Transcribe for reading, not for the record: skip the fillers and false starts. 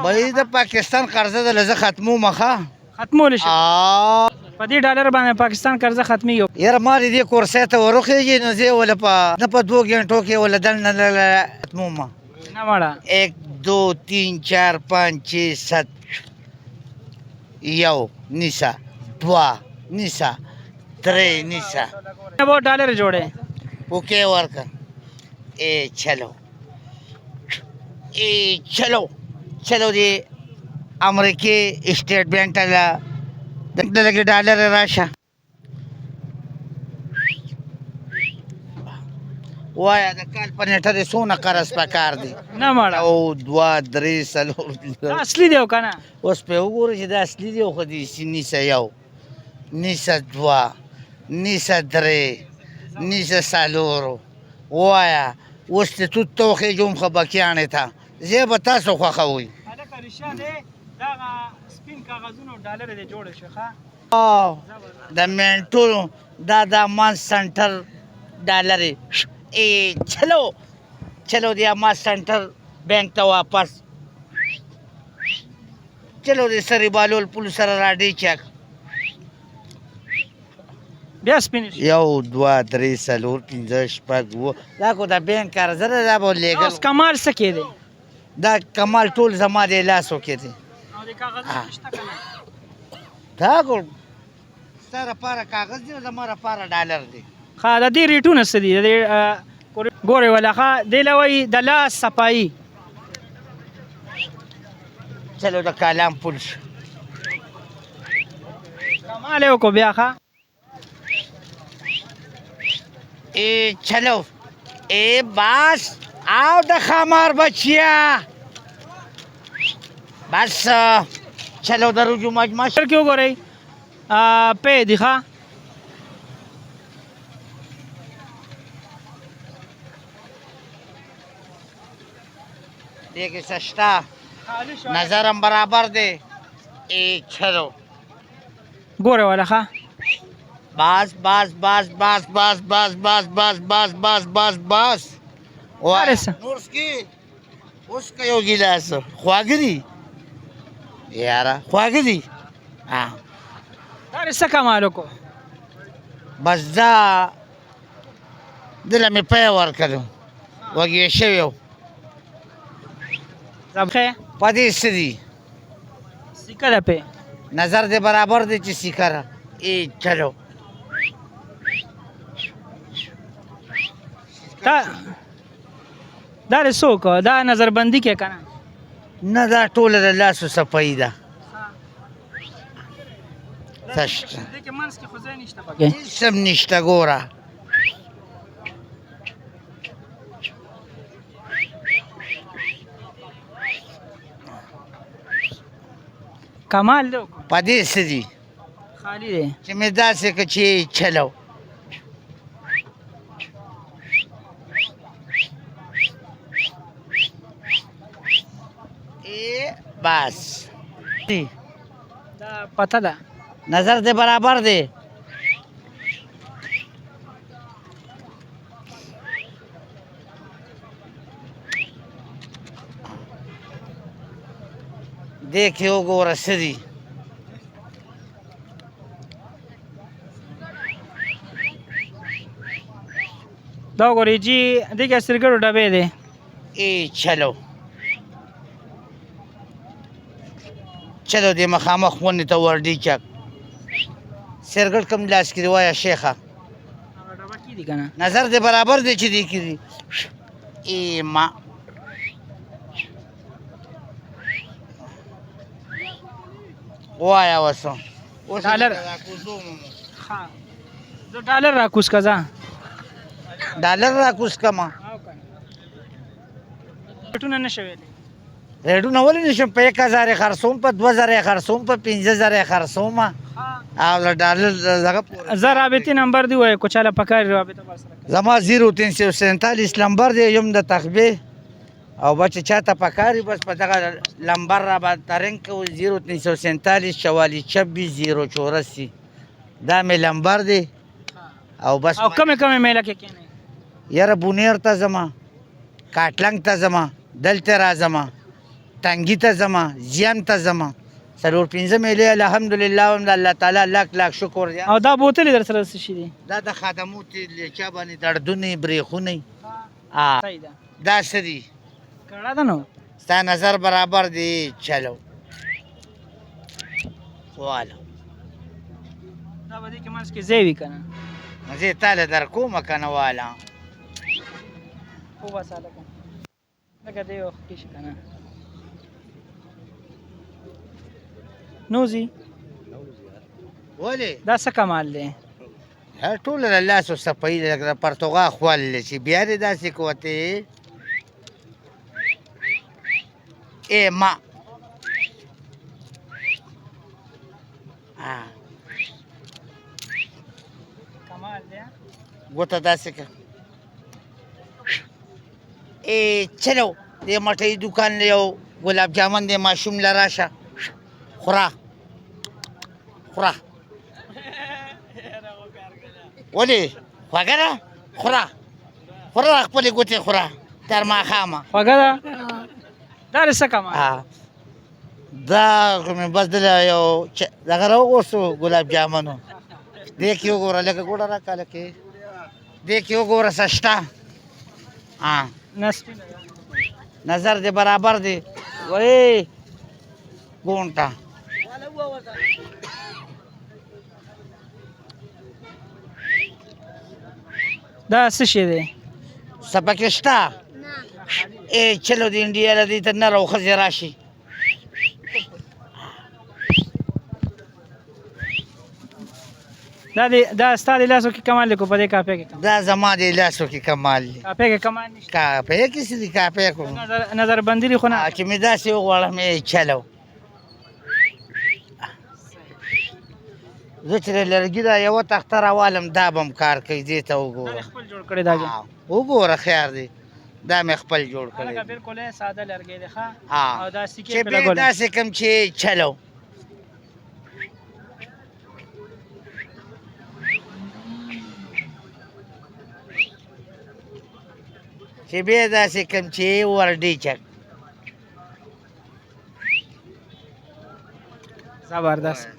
بای د پاکستان قرضه د لزه ختمو مخه ختمول شي ا په دې ډالر باندې پاکستان قرضه ختمي یاره ما دې کورسې ته ورخېږي نو زه ولا په نه په 2 غنټو کې ولا دل نه ختمو ما نه مړه 1 2 3 4 5 6 7 یو نیسا 2 نیسا 3 نیسا वो डॉलर जोड़े okay work ए चलो चलो जी अमेरिकी स्टेट बँकेला लगे डॉलर राशा वाया د کال په نیټه دې څونه قرض پکار دی نه مړه او 2 3 څلور اصلي دی کنه اوس په وګوره چې د اصلي دی خو دې نیسه یو نیسه 2 نیسه 3 نیسه څلور وایا اوس ته تو توخې جوم خو بکیانې ته زه به تاسو خوښوئ هلکه رښتیا دی دغه سپین کاغذونه ډالر دې جوړ شي ښه د منټو دا د امان سنټر ډالر ای چلو دی امان سنټر بینک ته واپس چلو دی سری بالول پول سره راډی چک بیا سپین شي 1 2 3 4 5 6 7 دا کو د بینک قرضه ده به لګل اوس کمال څه کې دی دا کمال ټول زما د لاسو کې دي او د کاغذ نشته کنه دا کو سره پاره کاغذ دی زما لپاره ډالر دی ښه د دې ریټونه څه دي د ګورې ولا ښه دی لوی د لاس صفایي چلو د کالام پول شو کمال یې وکړو بیا ښه ای چلو ای بس او د خمار بچیا بس چلو د رجوع مجمع سر کې وګورئ پې دی ښه دیگه سشتا نظرم برابر دی ای چلو ګورې ولا ښه بس بس بس بس بس بس بس بس بس بس بس بس وارسه نورسکی اوس که یو ګیلاس خواږه دي یاره خواږه دي دا څه کمال وکړو بس دا دله مې پی ورکړو وږی شوی و زبخې په دې څه دي سیکه ده پې نظر دې برابر دی چې سیکره ای چلو دا دې څوک دا نظربندي کې کنه نه دا ټوله د لاسو صفایي ده سشته دې کې منځ کې خو ځای نشته پکې هېڅ هم نشته ګوره کمال دی وکړو په دې څه دي خالی دی چې مې داسې که چې چلو بس دا پته ده نظر دې برابر دی دې کې وګوره څه دي دا وګورئ جی دې کې سرګړو ډبې دی ای چلو دې مخامخ ونې ته ورډي چک سرګړ کم لاس کې دی وایه شیخه ډبه کې دي کنه نظر دې برابر دی چې دې کې دي ای ما وایه وسو ډالر ښه زه ډالر راکوز که ځه ډالر راکوز کما ریټونه نه شوی دی ریټونه ولې نشم په 1000 یې خرڅوم په 2000 یې خرڅوم په 15000 یې خرڅوم او له ډالر دغه زه رابطې نمبر دی وایي که چاله پکار رابطه ورسره زما 0347 نمبر دی یم د تخبې او بچه چاته پکاري بس په دغه نمبر را باندې رنګ کوو 0347 44 084 دا مې نمبر دی او بس او کمې میله کې کېنئ یاره بونیر ته ځمه کاټلنګ ته ځمه دلته راځمه تنګي ته ځمه زیان ته ځمه 4-5 میلې الحمدلله هم د الله تعالی لاک شکر دی او دا بوتلې در سره څه شي دي دا د خدمو چا باندې دردونه برېښونه صحیح ده دا څه دي کړه ده نو ستا نظر برابر دی چلو والا دا به دې کې منځ کې ځای وي که نه زه تاله در کومه که نه والا وباسه هلکه لکه دې وخت کې شي که نه نوزي ولې دا څه کمال دی هر ټول له لاسو صفایي لکه د پرتوغا خوال دی چې بیا دې داسې کوتې ای ما کمال دی ګوته داسې که ای چلو دې مټۍ دوکان له یو ګلاب جامن دې ماشوم له راشه خوره خوره ولې خوږه ده خوره خوره خپلې ګوتې خوره تر ماښامه خوږه ده دا د څه کمال دا خو مې بس دله یو دغه راوغوښتو ګلاب جامنو دې کې وګوره لکه ګوړه راکړه لکې دې کې وګوره څه شته نه سپینه ده نظر دې برابر دی وای ګونټه دا څه شی دی څه پکې شته ای چلو د انډیا له دې ته نر او ښځې راشي دا ستا د لاسو کې کمال دی کو په دې کاپې کې کمال دا زما د لاسو کې کمال دی کاپې کې کمال نشته کاپې کې څه دي کاپې کو نظر بندي دی خو نه چې مې داسې وغواړم ای چلو زه چې لرګي دا یوه تخته راوالم دا به م کار کوي دې ته وګوره خپل جوړ کړی دا وګوره خیر دی دا مې خپل جوړ کړی هغه بالکل ساده لرګی دی ښه او او دا سکې چې پې بیا لګولی داسې کوم چې چلو چې بیا داسې کوم چې ورډیچک زبردست